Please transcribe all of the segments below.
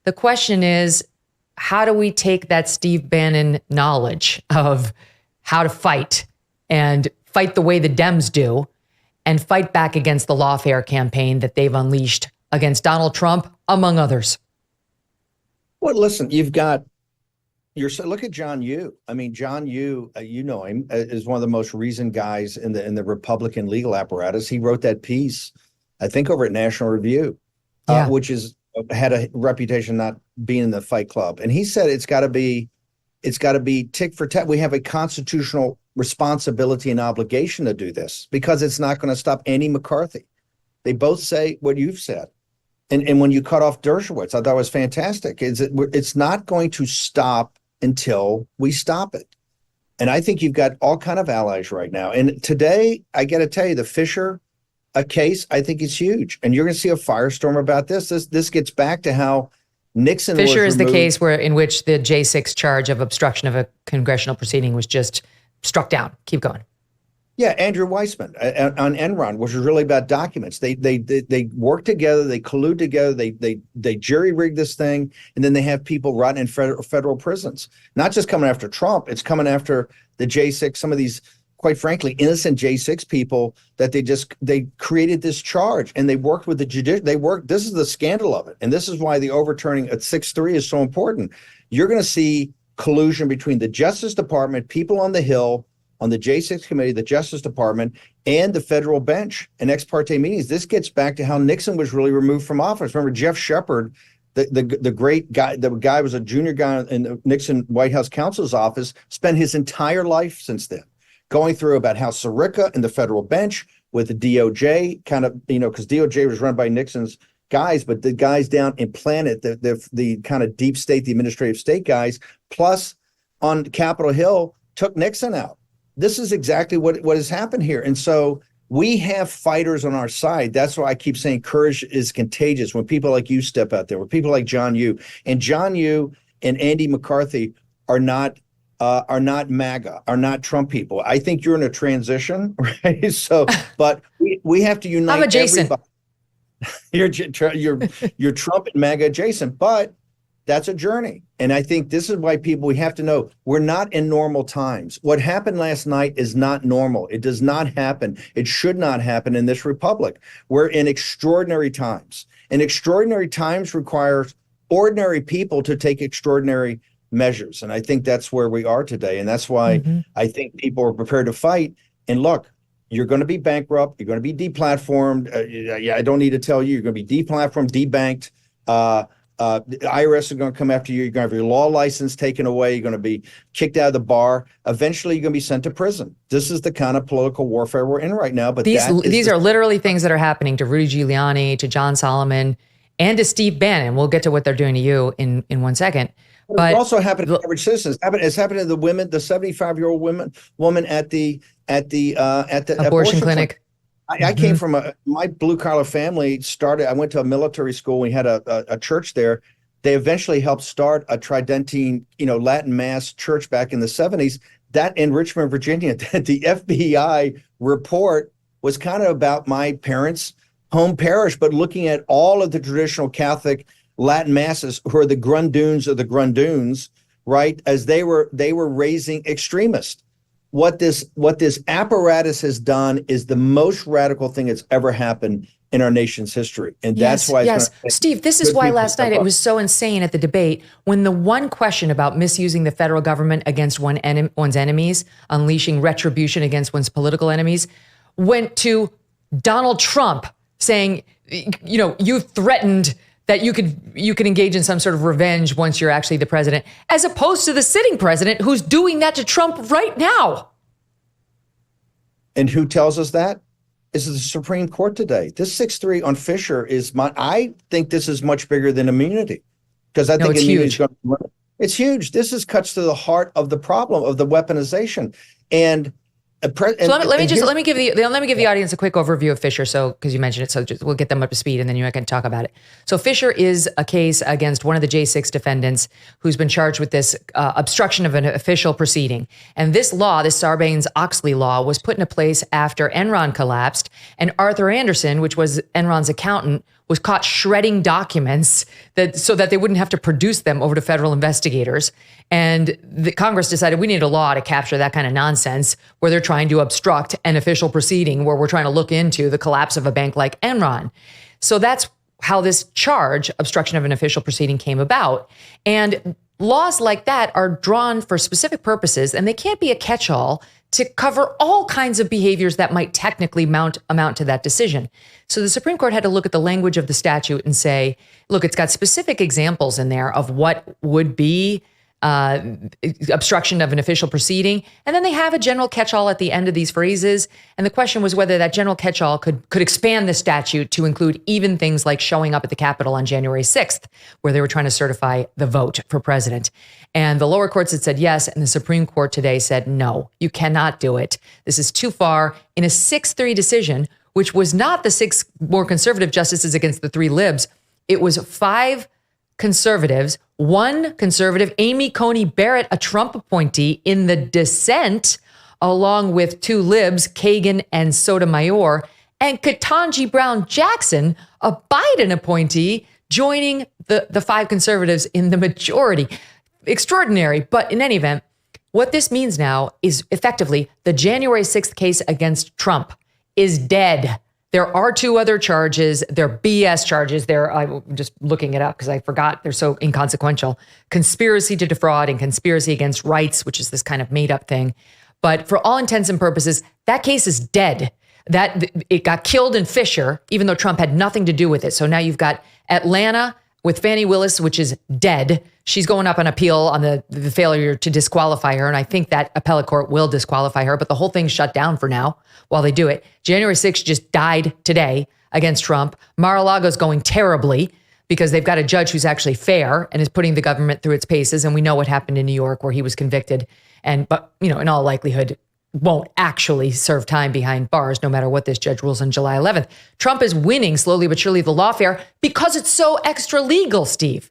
The question is, how do we take that Steve Bannon knowledge of how to fight and fight the way the Dems do and fight back against the Lawfare campaign that they've unleashed against Donald Trump, among others? Well, listen, look at John Yoo. I mean, John Yoo, you know him, is one of the most reasoned guys in the Republican legal apparatus. He wrote that piece, I think, over at National Review, which had a reputation not being in the Fight Club. And he said it's got to be tick for tat. We have a constitutional responsibility and obligation to do this because it's not going to stop Andy McCarthy. They both say what you've said. And when you cut off Dershowitz, I thought it was fantastic. It's not going to stop until we stop it. And I think you've got all kind of allies right now. And today, I got to tell you, the Fischer case, I think is huge. And you're going to see a firestorm about this. This gets back to how Nixon Fischer is the case in which the J6 charge of obstruction of a congressional proceeding was just struck down. Keep going. Yeah, Andrew Weissman on Enron, which was really about documents. They work together, they collude together, they jury-rig this thing, and then they have people rotting in federal prisons. Not just coming after Trump, it's coming after the J6, some of these, quite frankly, innocent J6 people that they created this charge, and they worked with the judicial. This is the scandal of it, and this is why the overturning at 6-3 is so important. You're going to see collusion between the Justice Department, people on the Hill, on the J6 committee, the Justice Department, and the federal bench and ex parte meetings. This gets back to how Nixon was really removed from office. Remember, Jeff Shepard, the great guy, the guy was a junior guy in the Nixon White House counsel's office, spent his entire life since then going through about how Sirica and the federal bench with the DOJ kind of, because DOJ was run by Nixon's guys, but the guys down in Planet, the kind of deep state, the administrative state guys, plus on Capitol Hill, took Nixon out. This is exactly what has happened here. And so we have fighters on our side. That's why I keep saying courage is contagious when people like you step out there, when people like John Yoo. And John Yoo and Andy McCarthy are not MAGA, are not Trump people. I think you're in a transition, right? So, but we have to unite. I'm adjacent. You're Trump and MAGA adjacent, but that's a journey. And I think this is why we have to know we're not in normal times. What happened last night is not normal. It does not happen. It should not happen in this republic. We're in extraordinary times. And extraordinary times requires ordinary people to take extraordinary measures. And I think that's where we are today. And that's why I think people are prepared to fight. And look, you're going to be bankrupt. You're going to be deplatformed. I don't need to tell you, you're going to be deplatformed, debanked. The IRS is going to come after you. You're going to have your law license taken away. You're going to be kicked out of the bar. Eventually, you're going to be sent to prison. This is the kind of political warfare we're in right now. But these are literally things that are happening to Rudy Giuliani, to John Solomon, and to Steve Bannon. We'll get to what they're doing to you in 1 second. But it also happened to average citizens. It's happened to the women, the 75-year-old woman at the abortion clinic. I came from my blue collar family started. I went to a military school. We had a church there. They eventually helped start a Tridentine, Latin Mass church back in the 70s. That in Richmond, Virginia, the FBI report was kind of about my parents' home parish, but looking at all of the traditional Catholic Latin masses who are the Grundoons of the Grundoons, right? As they were raising extremists. What this apparatus has done is the most radical thing that's ever happened in our nation's history. And that's why. Yes, Steve, this is why last night it was so insane at the debate when the one question about misusing the federal government against one's enemies, unleashing retribution against one's political enemies, went to Donald Trump saying, you threatened that you could engage in some sort of revenge once you're actually the president, as opposed to the sitting president who's doing that to Trump right now. And who tells us that? Is the Supreme Court today. This 6-3 on Fischer I think this is much bigger than immunity. Because I think immunity is going to, it's huge. This cuts to the heart of the problem of the weaponization. And let me give the audience a quick overview of Fischer. So, because you mentioned it, so we'll get them up to speed, and then you can talk about it. So, Fischer is a case against one of the J6 defendants who's been charged with this obstruction of an official proceeding. And this law, this Sarbanes-Oxley law, was put into place after Enron collapsed, and Arthur Andersen, which was Enron's accountant, was caught shredding documents so that they wouldn't have to produce them over to federal investigators. And the Congress decided we need a law to capture that kind of nonsense where they're trying to obstruct an official proceeding where we're trying to look into the collapse of a bank like Enron. So that's how this charge, obstruction of an official proceeding, came about. And laws like that are drawn for specific purposes, and they can't be a catch-all to cover all kinds of behaviors that might technically amount to that decision. So the Supreme Court had to look at the language of the statute and say, look, it's got specific examples in there of what would be obstruction of an official proceeding. And then they have a general catch-all at the end of these phrases. And the question was whether that general catch-all could expand the statute to include even things like showing up at the Capitol on January 6th, where they were trying to certify the vote for president. And the lower courts had said yes, and the Supreme Court today said, no, you cannot do it. This is too far. In a 6-3 decision, which was not the 6 more conservative justices against the 3 libs, it was 5 conservatives, 1 conservative, Amy Coney Barrett, a Trump appointee, in the dissent, along with 2 libs, Kagan and Sotomayor, and Ketanji Brown Jackson, a Biden appointee, joining the 5 conservatives in the majority. Extraordinary. But in any event, what this means now is effectively the January 6th case against Trump is dead. There are 2 other charges. They're BS charges. I'm just looking it up because I forgot. They're so inconsequential. Conspiracy to defraud and conspiracy against rights, which is this kind of made up thing. But for all intents and purposes, that case is dead. That it got killed in Fischer, even though Trump had nothing to do with it. So now you've got Atlanta with Fani Willis, which is dead. She's going up on appeal on the failure to disqualify her. And I think that appellate court will disqualify her, but the whole thing's shut down for now while they do it. January 6th just died today against Trump. Mar-a-Lago's going terribly because they've got a judge who's actually fair and is putting the government through its paces. And we know what happened in New York where he was convicted but in all likelihood won't actually serve time behind bars, no matter what this judge rules on July 11th. Trump is winning slowly but surely the lawfare because it's so extra legal, Steve.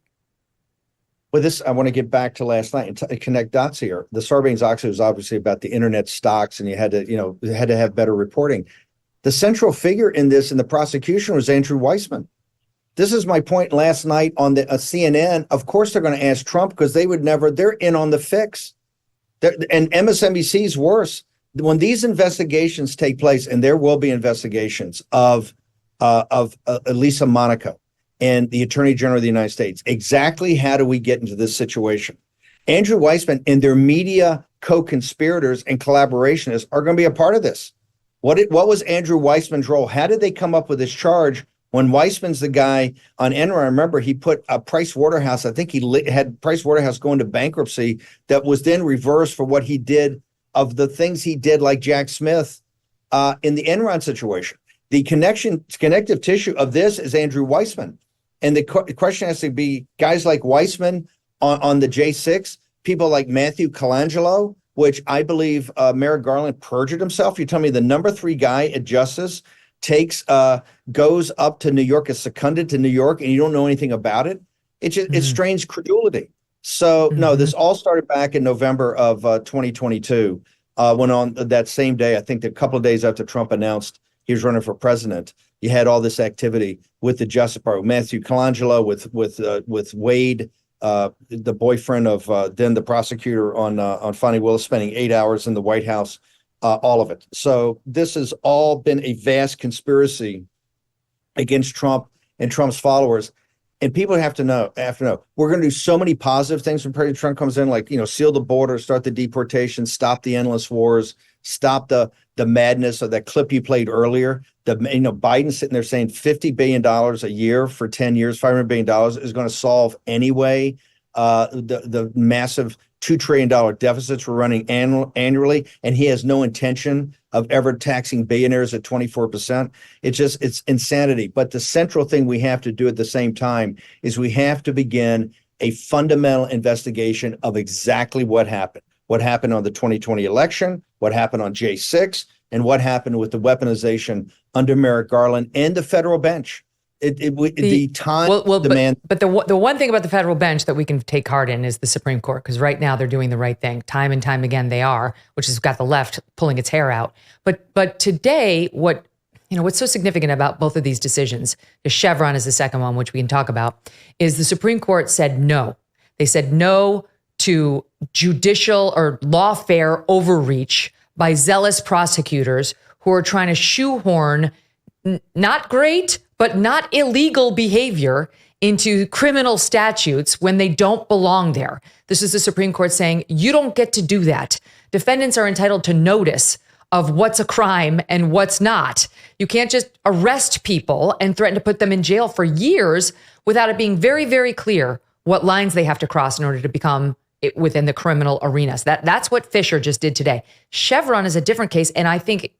Well, I want to get back to last night and connect dots here. The Sarbanes-Oxley was obviously about the internet stocks, and you had to have better reporting. The central figure in this in the prosecution was Andrew Weissman. This is my point last night on the CNN. Of course, they're going to ask Trump because they're in on the fix. And MSNBC's worse. When these investigations take place, and there will be investigations of Lisa Monaco and the Attorney General of the United States, exactly how do we get into this situation? Andrew Weissman and their media co-conspirators and collaborationists are going to be a part of this. What was Andrew Weissman's role? How did they come up with this charge when Weissman's the guy on Enron? Remember, he put a Price Waterhouse, I think he had Price Waterhouse go into bankruptcy that was then reversed for what he did of the things he did, like Jack Smith in the Enron situation. The connective tissue of this is Andrew Weissman. And the question has to be guys like Weissman on the J6, people like Matthew Colangelo, which I believe Merrick Garland perjured himself. You tell me the number 3 guy at Justice goes up to New York, is seconded to New York, and you don't know anything about it. It's just, it's strange credulity. So no, this all started back in November of 2022, when on that same day, I think a couple of days after Trump announced he was running for president, you had all this activity with the Justice Department, Matthew Colangelo, with Wade, the boyfriend of then the prosecutor on Fani Willis, spending 8 hours in the White House, all of it. So this has all been a vast conspiracy against Trump and Trump's followers. And people have to know, we're going to do so many positive things when President Trump comes in, like, seal the border, start the deportation, stop the endless wars, stop the madness of that clip you played earlier. Biden sitting there saying $50 billion a year for 10 years, $500 billion is going to solve anyway the massive $2 trillion deficits we're running annually, and he has no intention of ever taxing billionaires at 24%. It's insanity. But the central thing we have to do at the same time is we have to begin a fundamental investigation of exactly what happened on the 2020 election, what happened on J6, and what happened with the weaponization under Merrick Garland and the federal bench. The time demand. But the one thing about the federal bench that we can take heart in is the Supreme Court, because right now they're doing the right thing. Time and time again they are, which has got the left pulling its hair out. But today, what what's so significant about both of these decisions, the Chevron is the second one, which we can talk about, is the Supreme Court said no. They said no to judicial or lawfare overreach by zealous prosecutors who are trying to shoehorn not great, but not illegal behavior into criminal statutes when they don't belong there. This is the Supreme Court saying, you don't get to do that. Defendants are entitled to notice of what's a crime and what's not. You can't just arrest people and threaten to put them in jail for years without it being very, very clear what lines they have to cross in order to become within the criminal arenas. That's what Fischer just did today. Chevron is a different case, and I think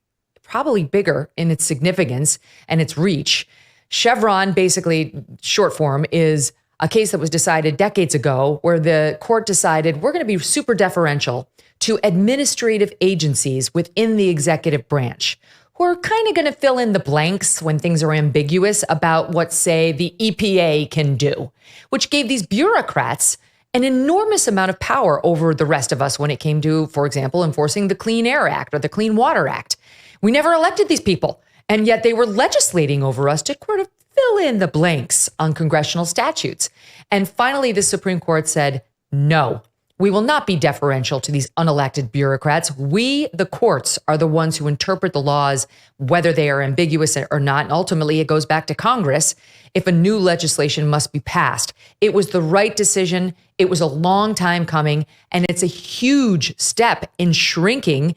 probably bigger in its significance and its reach. Chevron, basically, short form, is a case that was decided decades ago where the court decided we're going to be super deferential to administrative agencies within the executive branch who are kind of going to fill in the blanks when things are ambiguous about what, say, the EPA can do, which gave these bureaucrats an enormous amount of power over the rest of us when it came to, for example, enforcing the Clean Air Act or the Clean Water Act. We never elected these people, and yet they were legislating over us to sort of fill in the blanks on congressional statutes. And finally, the Supreme Court said, no, we will not be deferential to these unelected bureaucrats. We, the courts, are the ones who interpret the laws, whether they are ambiguous or not. And ultimately, it goes back to Congress if a new legislation must be passed. It was the right decision. It was a long time coming, and it's a huge step in shrinking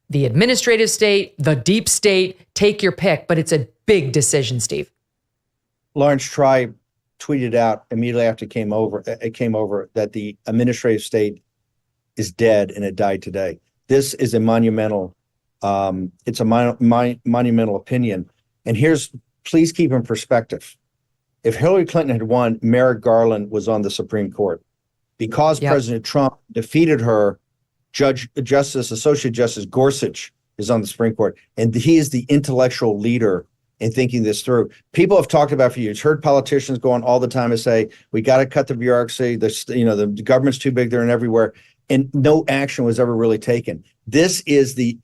the administrative state, the deep state, take your pick, but it's a big decision, Steve. Lawrence Tribe tweeted out immediately after it came over that the administrative state is dead and it died today. This is a monumental, monumental opinion. And please keep in perspective. If Hillary Clinton had won, Merrick Garland was on the Supreme Court. Because President Trump defeated her, Associate Justice Gorsuch is on the Supreme Court, and he is the intellectual leader in thinking this through. People have talked about for years, heard politicians go on all the time and say, we got to cut the bureaucracy, the government's too big, they're in everywhere, and no action was ever really taken. This is the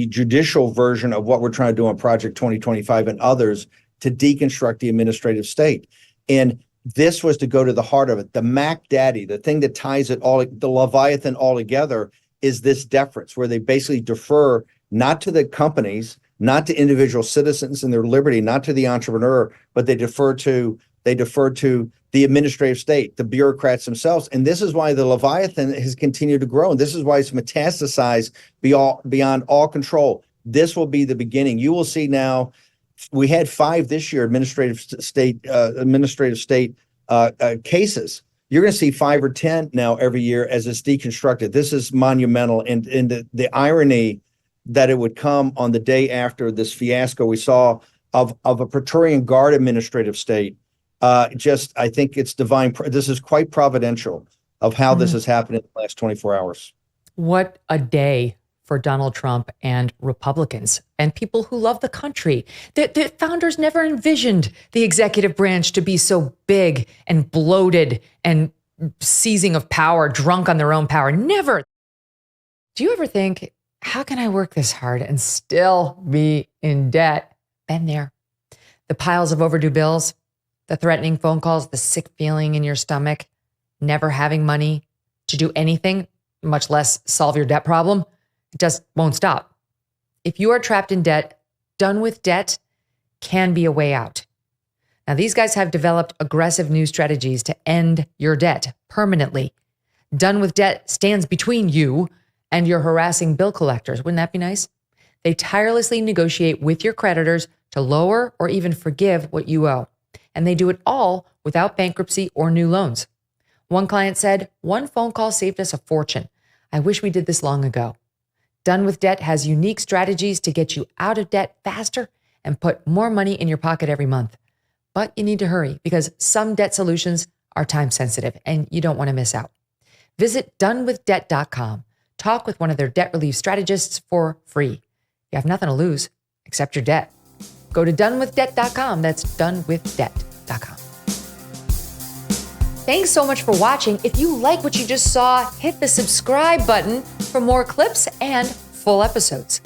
judicial version of what we're trying to do on Project 2025 and others to deconstruct the administrative state. And this was to go to the heart of it. The Mac Daddy, the thing that ties it all, the Leviathan all together, is this deference where they basically defer not to the companies, not to individual citizens and their liberty, not to the entrepreneur, but they defer to the administrative state, the bureaucrats themselves. And this is why the Leviathan has continued to grow. And this is why it's metastasized beyond all control. This will be the beginning. You will see now. We had 5 this year, administrative state cases. You're going to see 5 or 10 now every year as it's deconstructed. This is monumental. And the irony that it would come on the day after this fiasco we saw of a Praetorian Guard administrative state. I think it's divine. This is quite providential of how this has happened in the last 24 hours. What a day for Donald Trump and Republicans and people who love the country. The founders never envisioned the executive branch to be so big and bloated and seizing of power, drunk on their own power. Never. Do you ever think, how can I work this hard and still be in debt? Been there. The piles of overdue bills, the threatening phone calls, the sick feeling in your stomach, never having money to do anything, much less solve your debt problem. It just won't stop. If you are trapped in debt, Done with Debt can be a way out. Now, these guys have developed aggressive new strategies to end your debt permanently. Done with Debt stands between you and your harassing bill collectors. Wouldn't that be nice? They tirelessly negotiate with your creditors to lower or even forgive what you owe. And they do it all without bankruptcy or new loans. One client said, "One phone call saved us a fortune. I wish we did this long ago." Done with Debt has unique strategies to get you out of debt faster and put more money in your pocket every month. But you need to hurry because some debt solutions are time sensitive and you don't want to miss out. Visit donewithdebt.com. Talk with one of their debt relief strategists for free. You have nothing to lose except your debt. Go to donewithdebt.com. That's donewithdebt.com. Thanks so much for watching. If you like what you just saw, hit the subscribe button for more clips and full episodes.